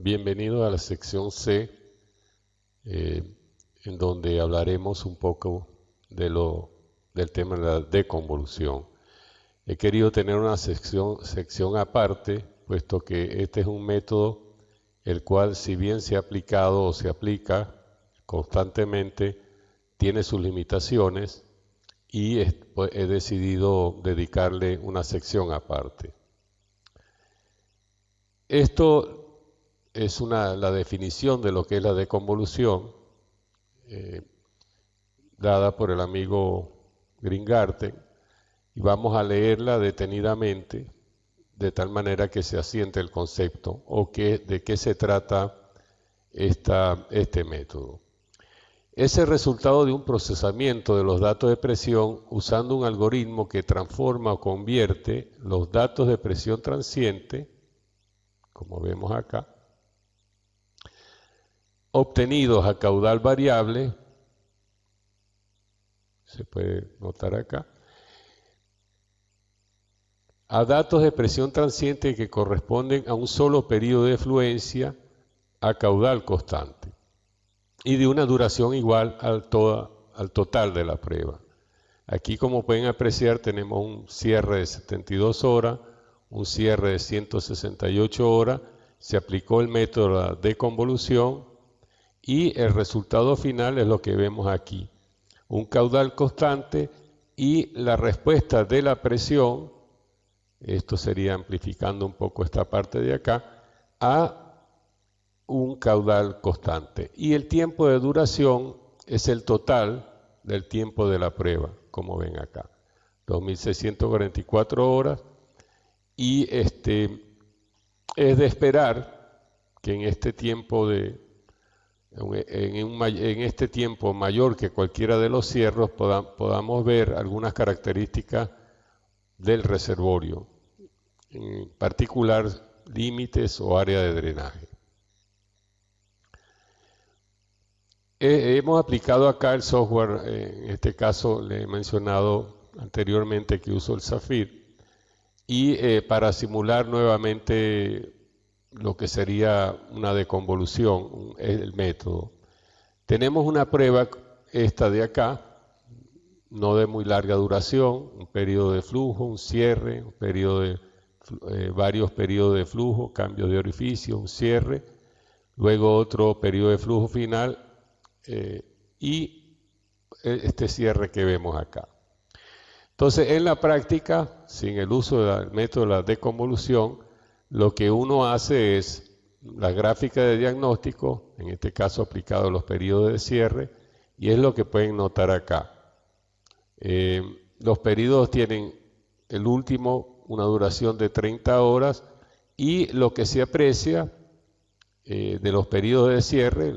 Bienvenido a la sección C, en donde hablaremos un poco del tema de la deconvolución. He querido tener una sección aparte, puesto que este es un método el cual, si bien se ha aplicado o se aplica constantemente, tiene sus limitaciones y he decidido dedicarle una sección aparte. Esto es la definición de lo que es la deconvolución, dada por el amigo Gringarten, y vamos a leerla detenidamente, de tal manera que se asiente el concepto, o de qué se trata este método. Es el resultado de un procesamiento de los datos de presión usando un algoritmo que transforma o convierte los datos de presión transiente, como vemos acá, obtenidos a caudal variable, se puede notar acá, a datos de presión transiente que corresponden a un solo periodo de fluencia a caudal constante y de una duración igual al total de la prueba. Aquí, como pueden apreciar, tenemos un cierre de 72 horas, un cierre de 168 horas, se aplicó el método de convolución y el resultado final es lo que vemos aquí, un caudal constante y la respuesta de la presión, esto sería amplificando un poco esta parte de acá, a un caudal constante. Y el tiempo de duración es el total del tiempo de la prueba, como ven acá, 2.644 horas, y es de esperar que en este tiempo en este tiempo mayor que cualquiera de los cierros podamos ver algunas características del reservorio, en particular límites o área de drenaje. Hemos aplicado acá el software, en este caso le he mencionado anteriormente que uso el Zafir, y para simular nuevamente lo que sería una deconvolución, es el método. Tenemos una prueba, esta de acá, no de muy larga duración, un periodo de flujo, un cierre, un periodo varios periodos de flujo, cambios de orificio, un cierre, luego otro periodo de flujo final y este cierre que vemos acá. Entonces, en la práctica, sin el uso del método de la deconvolución, lo que uno hace es la gráfica de diagnóstico, en este caso aplicado a los periodos de cierre, y es lo que pueden notar acá. Los periodos tienen el último una duración de 30 horas y lo que se aprecia de los periodos de cierre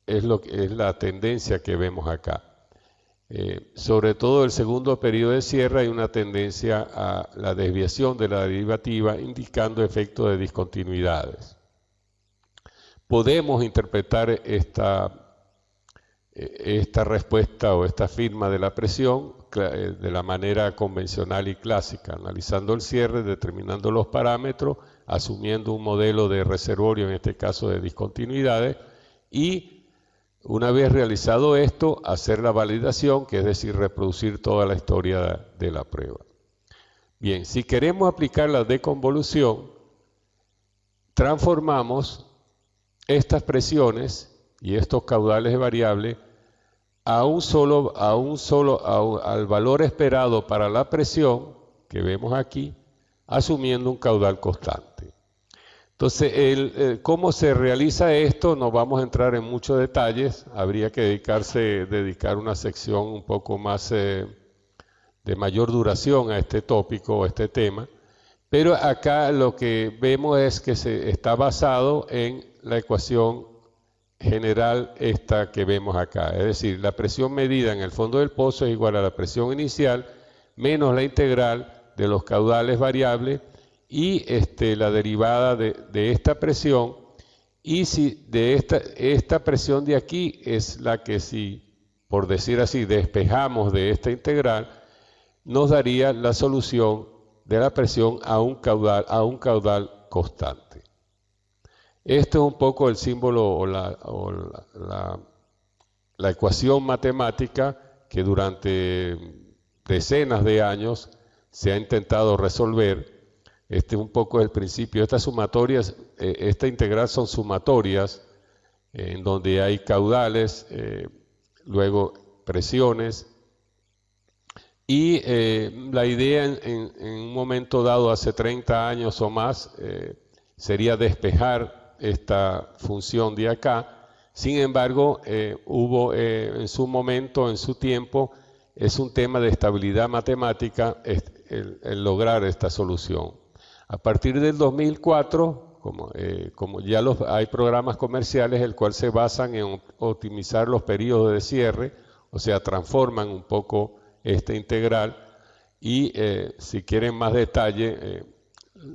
es la tendencia que vemos acá. Sobre todo el segundo periodo de cierre hay una tendencia a la desviación de la derivativa indicando efectos de discontinuidades. Podemos interpretar esta respuesta o esta firma de la presión de la manera convencional y clásica, analizando el cierre, determinando los parámetros, asumiendo un modelo de reservorio, en este caso de discontinuidades, y una vez realizado esto, hacer la validación, que es decir, reproducir toda la historia de la prueba. Bien, si queremos aplicar la deconvolución, transformamos estas presiones y estos caudales variables al valor esperado para la presión que vemos aquí, asumiendo un caudal constante. Entonces, ¿cómo se realiza esto? No vamos a entrar en muchos detalles, habría que dedicar una sección un poco más de mayor duración a este tópico o a este tema, pero acá lo que vemos es que está basado en la ecuación general esta que vemos acá, es decir, la presión medida en el fondo del pozo es igual a la presión inicial menos la integral de los caudales variables y la derivada de esta presión, y si de esta presión de aquí es la que, si por decir así despejamos de esta integral, nos daría la solución de la presión a un caudal constante. Esto es un poco el símbolo o la ecuación matemática que durante decenas de años se ha intentado resolver. Este es un poco el principio. Estas sumatorias, esta integral son sumatorias en donde hay caudales, luego presiones, y la idea en un momento dado, hace 30 años o más, sería despejar esta función de acá. Sin embargo, hubo en su momento, en su tiempo, es un tema de estabilidad matemática el lograr esta solución. A partir del 2004, como ya hay programas comerciales el cual se basan en optimizar los periodos de cierre, o sea, transforman un poco esta integral, y si quieren más detalle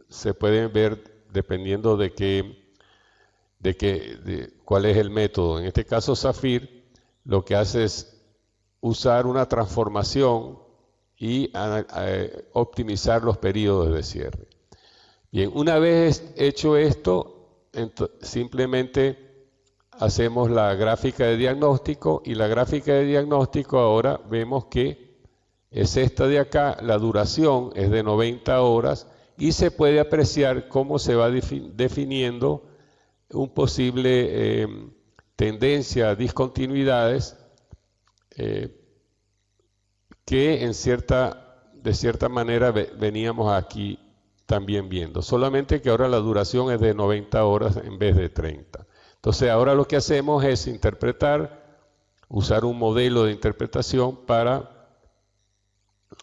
se pueden ver dependiendo de cuál es el método. En este caso Zafir lo que hace es usar una transformación y optimizar los periodos de cierre. Bien, una vez hecho esto, simplemente hacemos la gráfica de diagnóstico, y la gráfica de diagnóstico ahora vemos que es esta de acá. La duración es de 90 horas y se puede apreciar cómo se va definiendo un posible tendencia a discontinuidades que de cierta manera veníamos aquí también viendo, solamente que ahora la duración es de 90 horas en vez de 30. Entonces ahora lo que hacemos es usar un modelo de interpretación para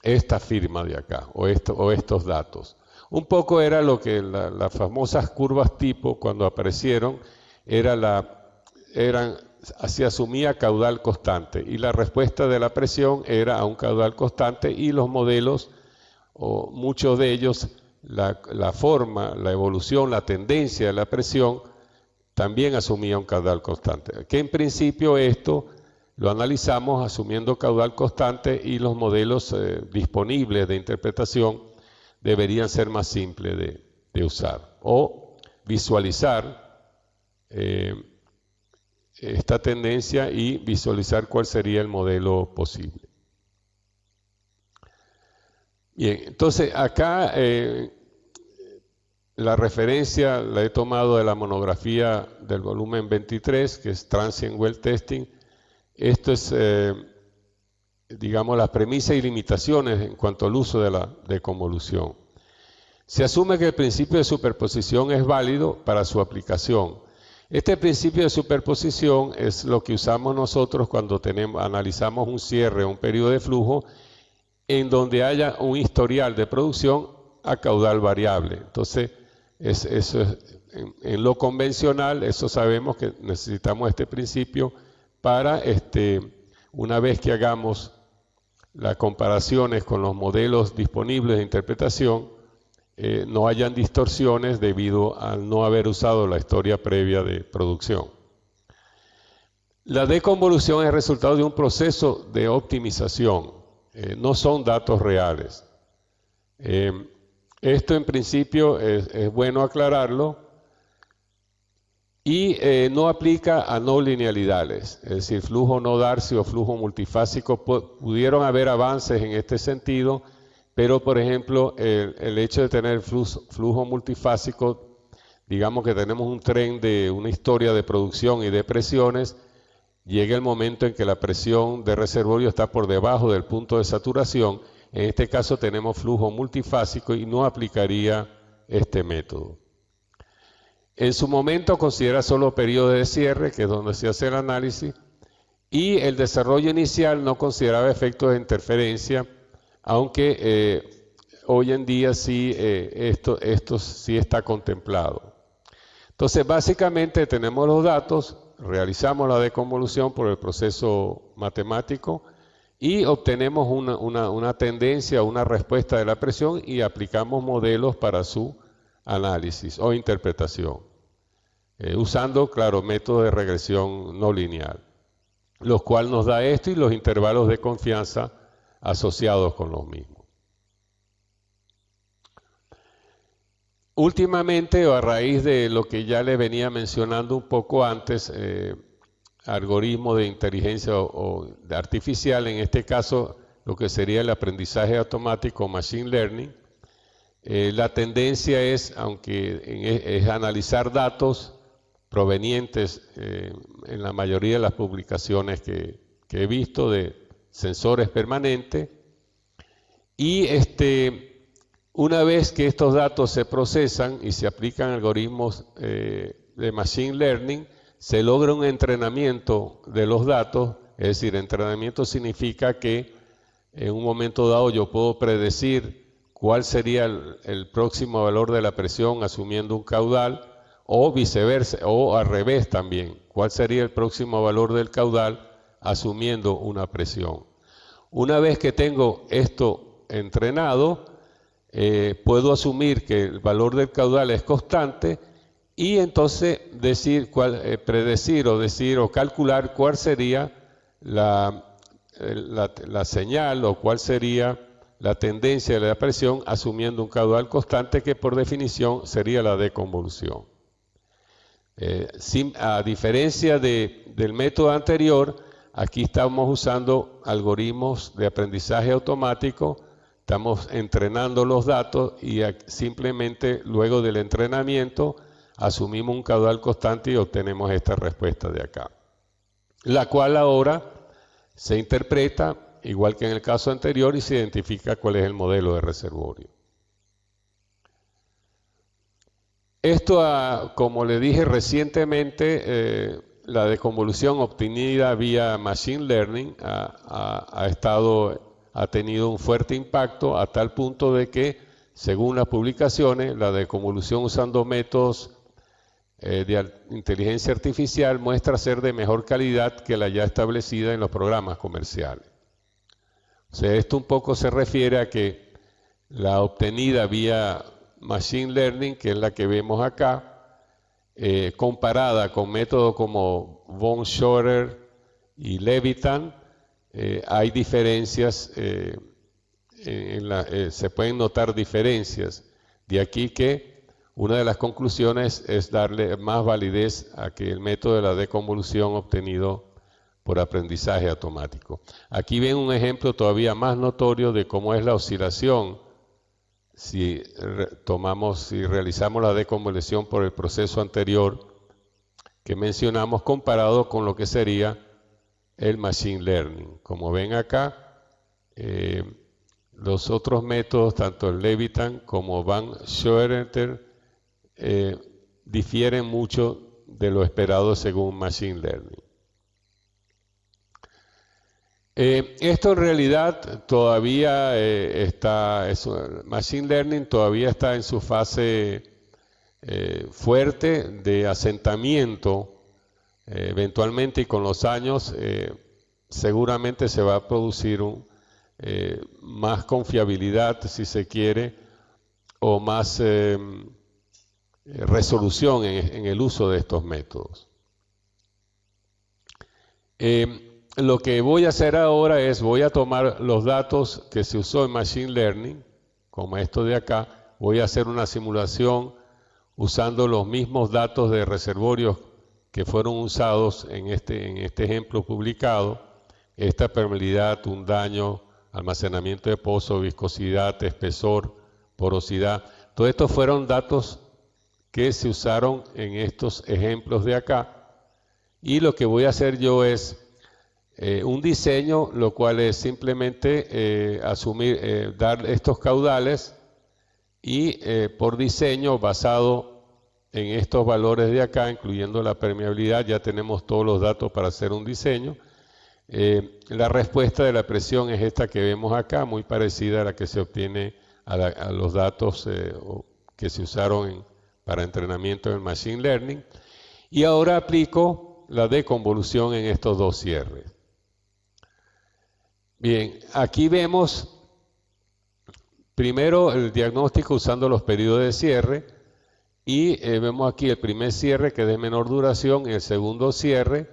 esta firma de acá, o estos datos. Un poco era lo que las famosas curvas tipo, cuando aparecieron, se asumía caudal constante, y la respuesta de la presión era a un caudal constante, y los modelos, o muchos de ellos, la forma, la evolución, la tendencia de la presión, también asumía un caudal constante. Que en principio esto lo analizamos asumiendo caudal constante, y los modelos disponibles de interpretación deberían ser más simples de usar, o visualizar esta tendencia y visualizar cuál sería el modelo posible. Bien, entonces acá la referencia la he tomado de la monografía del volumen 23, que es Transient Well Testing. Esto es, digamos, las premisas y limitaciones en cuanto al uso de la deconvolución. Se asume que el principio de superposición es válido para su aplicación. Este principio de superposición es lo que usamos nosotros cuando analizamos un cierre, un periodo de flujo, en donde haya un historial de producción a caudal variable. Entonces, en lo convencional, eso sabemos que necesitamos este principio para, una vez que hagamos las comparaciones con los modelos disponibles de interpretación, no hayan distorsiones debido al no haber usado la historia previa de producción. La deconvolución es resultado de un proceso de optimización, no son datos reales. Esto en principio es bueno aclararlo, y no aplica a no linealidades, es decir, flujo no Darcy o flujo multifásico. Pudieron haber avances en este sentido, pero por ejemplo el hecho de tener flujo multifásico, digamos que tenemos un tren de una historia de producción y de presiones, llega el momento en que la presión de reservorio está por debajo del punto de saturación. En este caso tenemos flujo multifásico y no aplicaría este método. En su momento considera solo periodo de cierre, que es donde se hace el análisis, y el desarrollo inicial no consideraba efectos de interferencia, aunque hoy en día sí, esto sí está contemplado. Entonces, básicamente tenemos los datos, realizamos la deconvolución por el proceso matemático y obtenemos una tendencia, una respuesta de la presión, y aplicamos modelos para su análisis o interpretación, usando, claro, métodos de regresión no lineal, los cuales nos da esto y los intervalos de confianza asociados con los mismos. Últimamente, o a raíz de lo que ya les venía mencionando un poco antes, algoritmo de inteligencia o de artificial, en este caso lo que sería el aprendizaje automático, machine learning, la tendencia es, es analizar datos provenientes en la mayoría de las publicaciones que he visto de sensores permanentes, y una vez que estos datos se procesan y se aplican algoritmos de machine learning, se logra un entrenamiento de los datos. Es decir, entrenamiento significa que en un momento dado yo puedo predecir cuál sería el próximo valor de la presión asumiendo un caudal, o viceversa, o al revés también, cuál sería el próximo valor del caudal asumiendo una presión. Una vez que tengo esto entrenado, puedo asumir que el valor del caudal es constante y entonces predecir o calcular cuál sería la señal o cuál sería la tendencia de la presión asumiendo un caudal constante, que por definición sería la deconvolución. A diferencia del método anterior, aquí estamos usando algoritmos de aprendizaje automático, estamos entrenando los datos y simplemente luego del entrenamiento asumimos un caudal constante y obtenemos esta respuesta de acá, la cual ahora se interpreta igual que en el caso anterior y se identifica cuál es el modelo de reservorio. Esto, como le dije recientemente, la deconvolución obtenida vía Machine Learning ha tenido un fuerte impacto a tal punto de que, según las publicaciones, la deconvolución usando métodos de inteligencia artificial muestra ser de mejor calidad que la ya establecida en los programas comerciales. O sea, esto un poco se refiere a que la obtenida vía Machine Learning, que es la que vemos acá, comparada con métodos como von Schroeder y Levitan, hay diferencias, se pueden notar diferencias. De aquí que una de las conclusiones es darle más validez a que el método de la deconvolución obtenido por aprendizaje automático. Aquí ven un ejemplo todavía más notorio de cómo es la oscilación si realizamos la deconvolución por el proceso anterior que mencionamos comparado con lo que sería el Machine Learning. Como ven acá, los otros métodos, tanto el Levitan como Van Schroeder, difieren mucho de lo esperado según Machine Learning. Esto en realidad todavía Machine Learning todavía está en su fase fuerte de asentamiento. Eventualmente y con los años seguramente se va a producir más confiabilidad, si se quiere, o más resolución en el uso de estos métodos. Lo que voy a hacer ahora es, voy a tomar los datos que se usó en Machine Learning, como esto de acá, voy a hacer una simulación usando los mismos datos de reservorios que fueron usados en este ejemplo publicado, esta permeabilidad, un daño, almacenamiento de pozo, viscosidad, espesor, porosidad. Todos estos fueron datos que se usaron en estos ejemplos de acá. Y lo que voy a hacer yo es un diseño, lo cual es simplemente dar estos caudales y por diseño basado en estos valores de acá, incluyendo la permeabilidad, ya tenemos todos los datos para hacer un diseño. La respuesta de la presión es esta que vemos acá, muy parecida a la que se obtiene a los datos que se usaron para entrenamiento en Machine Learning. Y ahora aplico la deconvolución en estos dos cierres. Bien, aquí vemos primero el diagnóstico usando los periodos de cierre y vemos aquí el primer cierre que es de menor duración y el segundo cierre,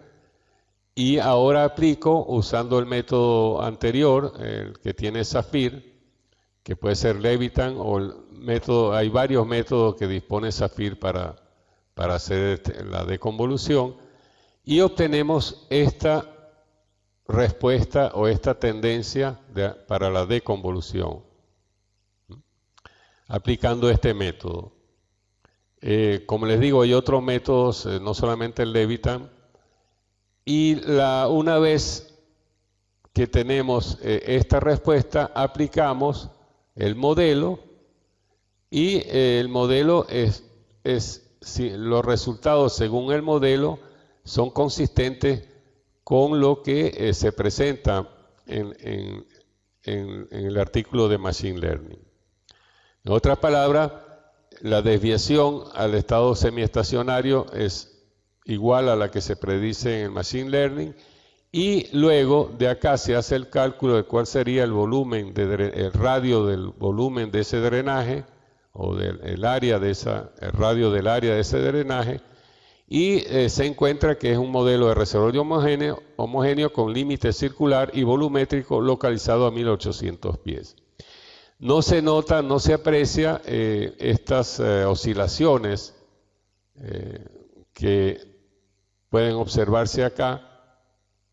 y ahora aplico usando el método anterior, el que tiene Zafir, que puede ser Levitan o el método, hay varios métodos que dispone Zafir para hacer la deconvolución, y obtenemos esta respuesta o esta tendencia para la deconvolución, aplicando este método. Como les digo, hay otros métodos, no solamente el Levitan, y una vez que tenemos esta respuesta, aplicamos el modelo, y el modelo si los resultados según el modelo son consistentes con lo que se presenta en el artículo de Machine Learning. En otras palabras, la desviación al estado semiestacionario es igual a la que se predice en el Machine Learning, y luego de acá se hace el cálculo de cuál sería el volumen, el radio del volumen de ese drenaje, o el radio del área de ese drenaje, y se encuentra que es un modelo de reservorio homogéneo con límite circular y volumétrico localizado a 1800 pies. No se nota, no se aprecia estas oscilaciones que pueden observarse acá,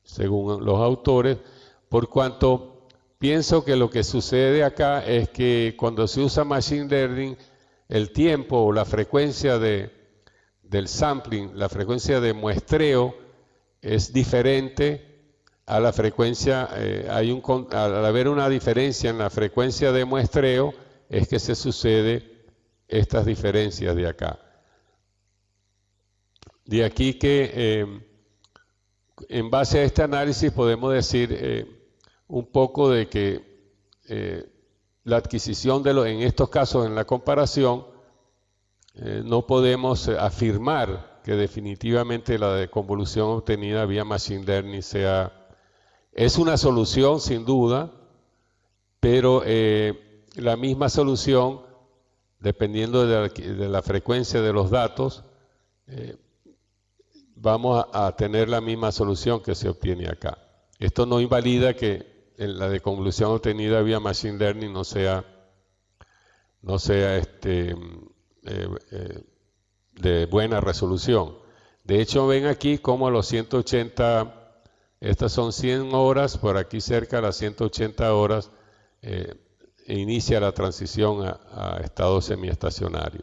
según los autores, por cuanto pienso que lo que sucede acá es que cuando se usa Machine Learning, el tiempo o la frecuencia del sampling, la frecuencia de muestreo, es diferente a la frecuencia, al haber una diferencia en la frecuencia de muestreo, es que se sucede estas diferencias de acá. De aquí que en base a este análisis podemos decir un poco de que la adquisición en estos casos, en la comparación, no podemos afirmar que definitivamente la deconvolución obtenida vía Machine Learning es una solución sin duda, pero la misma solución, dependiendo de la frecuencia de los datos, vamos a tener la misma solución que se obtiene acá. Esto no invalida que la deconvolución obtenida vía Machine Learning no sea de buena resolución. De hecho, ven aquí como a los 180, estas son 100 horas, por aquí cerca a las 180 horas inicia la transición a estado semiestacionario.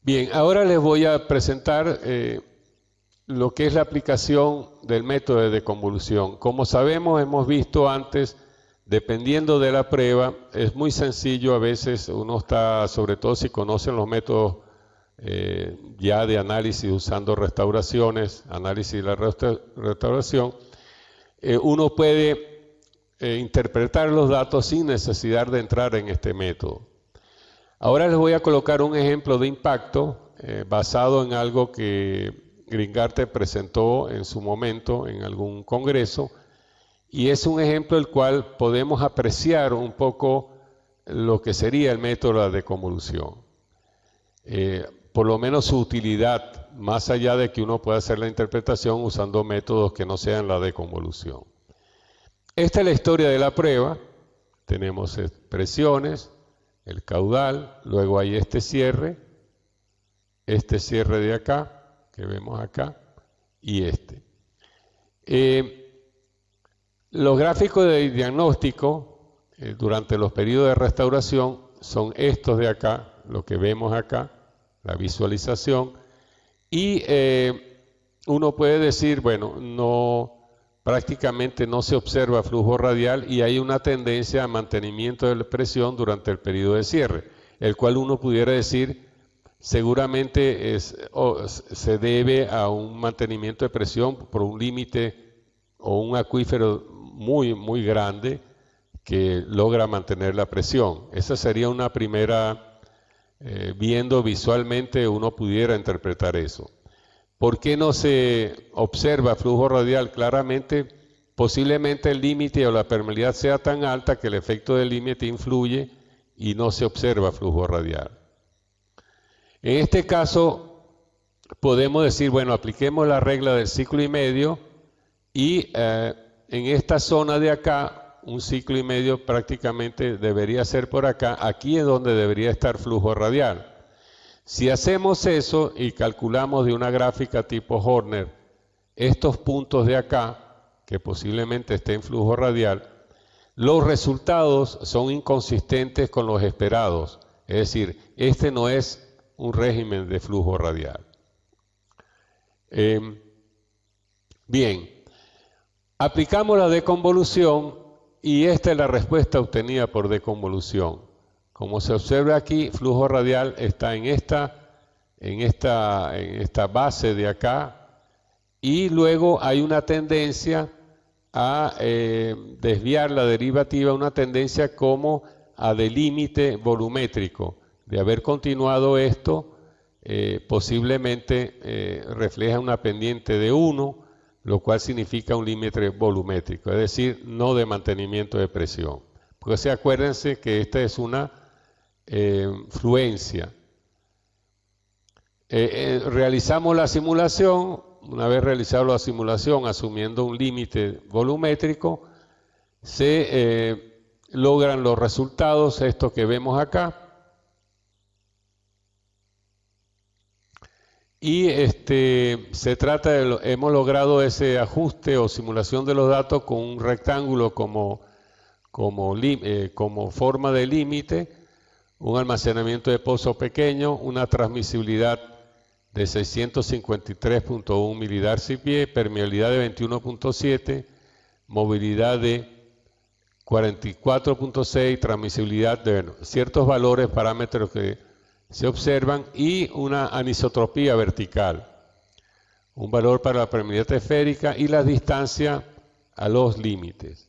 Bien, ahora les voy a presentar lo que es la aplicación del método de deconvolución. Como sabemos, hemos visto antes, dependiendo de la prueba, es muy sencillo. A veces uno está, sobre todo si conocen los métodos ya de análisis usando restauraciones, análisis de la restauración, uno puede interpretar los datos sin necesidad de entrar en este método. Ahora les voy a colocar un ejemplo de impacto basado en algo que Gringarten presentó en su momento en algún congreso, y es un ejemplo el cual podemos apreciar un poco lo que sería el método de deconvolución. Por lo menos su utilidad, más allá de que uno pueda hacer la interpretación usando métodos que no sean la deconvolución. Esta es la historia de la prueba. Tenemos presiones, el caudal, luego hay este cierre de acá, que vemos acá, y este. Los gráficos de diagnóstico durante los periodos de restauración son estos de acá, lo que vemos acá, la visualización, y uno puede decir, bueno, prácticamente no se observa flujo radial y hay una tendencia a mantenimiento de la presión durante el periodo de cierre, el cual uno pudiera decir seguramente se debe a un mantenimiento de presión por un límite o un acuífero muy, muy grande que logra mantener la presión. Esa sería una primera, viendo visualmente uno pudiera interpretar eso. ¿Por qué no se observa flujo radial? Claramente, posiblemente el límite o la permeabilidad sea tan alta que el efecto del límite influye y no se observa flujo radial. En este caso, podemos decir, bueno, apliquemos la regla del ciclo y medio y en esta zona de acá un ciclo y medio prácticamente debería ser por acá. Aquí es donde debería estar flujo radial. Si hacemos eso y calculamos de una gráfica tipo Horner estos puntos de acá, que posiblemente esté en flujo radial, los resultados son inconsistentes con los esperados. Es decir, este no es un régimen de flujo radial. Bien, aplicamos la deconvolución y esta es la respuesta obtenida por deconvolución. Como se observa aquí, flujo radial está en esta base de acá y luego hay una tendencia a desviar la derivativa, una tendencia como a de límite volumétrico. De haber continuado esto, posiblemente refleja una pendiente de 1, lo cual significa un límite volumétrico, es decir, no de mantenimiento de presión. Porque acuérdense que esta es una fluencia. Realizamos la simulación, una vez realizado la simulación asumiendo un límite volumétrico, se logran los resultados, estos que vemos acá, y se trata de, hemos logrado ese ajuste o simulación de los datos con un rectángulo como forma de límite, un almacenamiento de pozo pequeño, una transmisibilidad de 653.1 milidarcipie, permeabilidad de 21.7, movilidad de 44.6, transmisibilidad de ciertos valores, parámetros que se observan y una anisotropía vertical, un valor para la permeabilidad esférica y la distancia a los límites.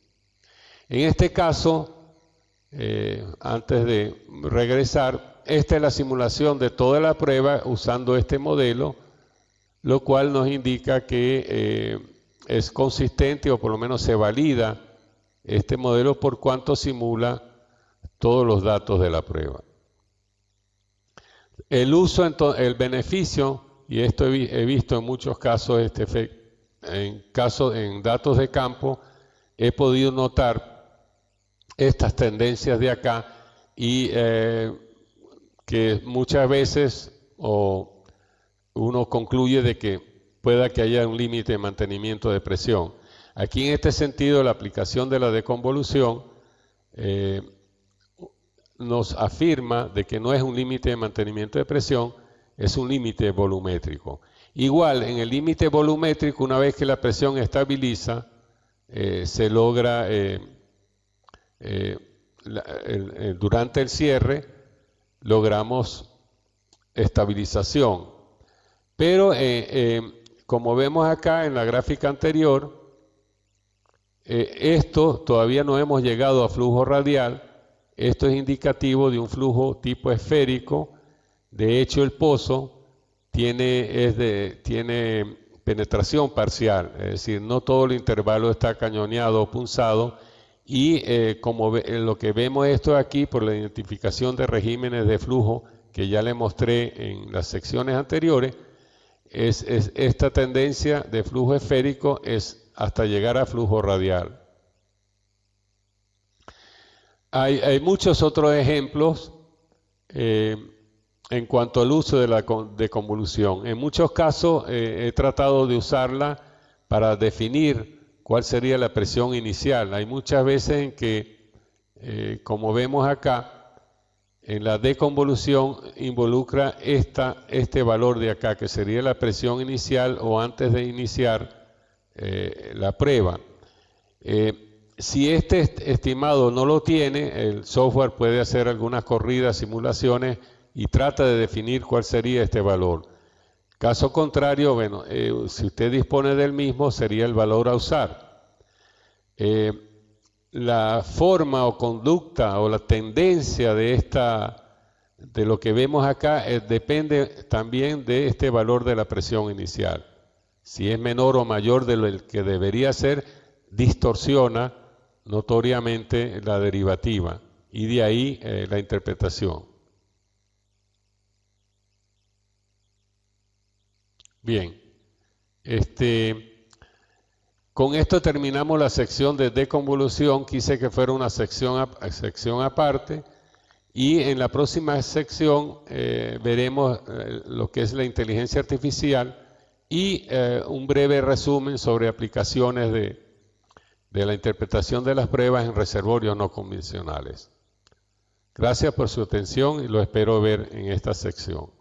En este caso, antes de regresar, esta es la simulación de toda la prueba usando este modelo, lo cual nos indica que es consistente o por lo menos se valida este modelo por cuanto simula todos los datos de la prueba. El uso, el beneficio, y esto he visto en muchos casos en datos de campo, he podido notar estas tendencias de acá y que muchas veces uno concluye de que pueda que haya un límite de mantenimiento de presión. Aquí en este sentido la aplicación de la deconvolución nos afirma de que no es un límite de mantenimiento de presión, es un límite volumétrico. Igual, en el límite volumétrico, una vez que la presión estabiliza, se logra, durante el cierre, logramos estabilización. Pero, como vemos acá en la gráfica anterior, esto todavía no hemos llegado a flujo radial. Esto es indicativo de un flujo tipo esférico. De hecho, el pozo tiene penetración parcial, es decir, no todo el intervalo está cañoneado o punzado. Y como lo que vemos esto aquí por la identificación de regímenes de flujo que ya le mostré en las secciones anteriores, es esta tendencia de flujo esférico es hasta llegar a flujo radial. Hay muchos otros ejemplos en cuanto al uso de la deconvolución. En muchos casos he tratado de usarla para definir cuál sería la presión inicial. Hay muchas veces en que, como vemos acá, en la deconvolución involucra este valor de acá, que sería la presión inicial o antes de iniciar la prueba. Si este estimado no lo tiene, el software puede hacer algunas corridas, simulaciones y trata de definir cuál sería este valor. Caso contrario, bueno, si usted dispone del mismo, sería el valor a usar. La forma o conducta o la tendencia de lo que vemos acá depende también de este valor de la presión inicial. Si es menor o mayor de lo que debería ser, distorsiona notoriamente la derivativa y de ahí la interpretación. Bien, Con esto terminamos la sección de deconvolución. Quise que fuera una sección aparte. Y en la próxima sección veremos lo que es la inteligencia artificial y un breve resumen sobre aplicaciones de la interpretación de las pruebas en reservorios no convencionales. Gracias por su atención y lo espero ver en esta sección.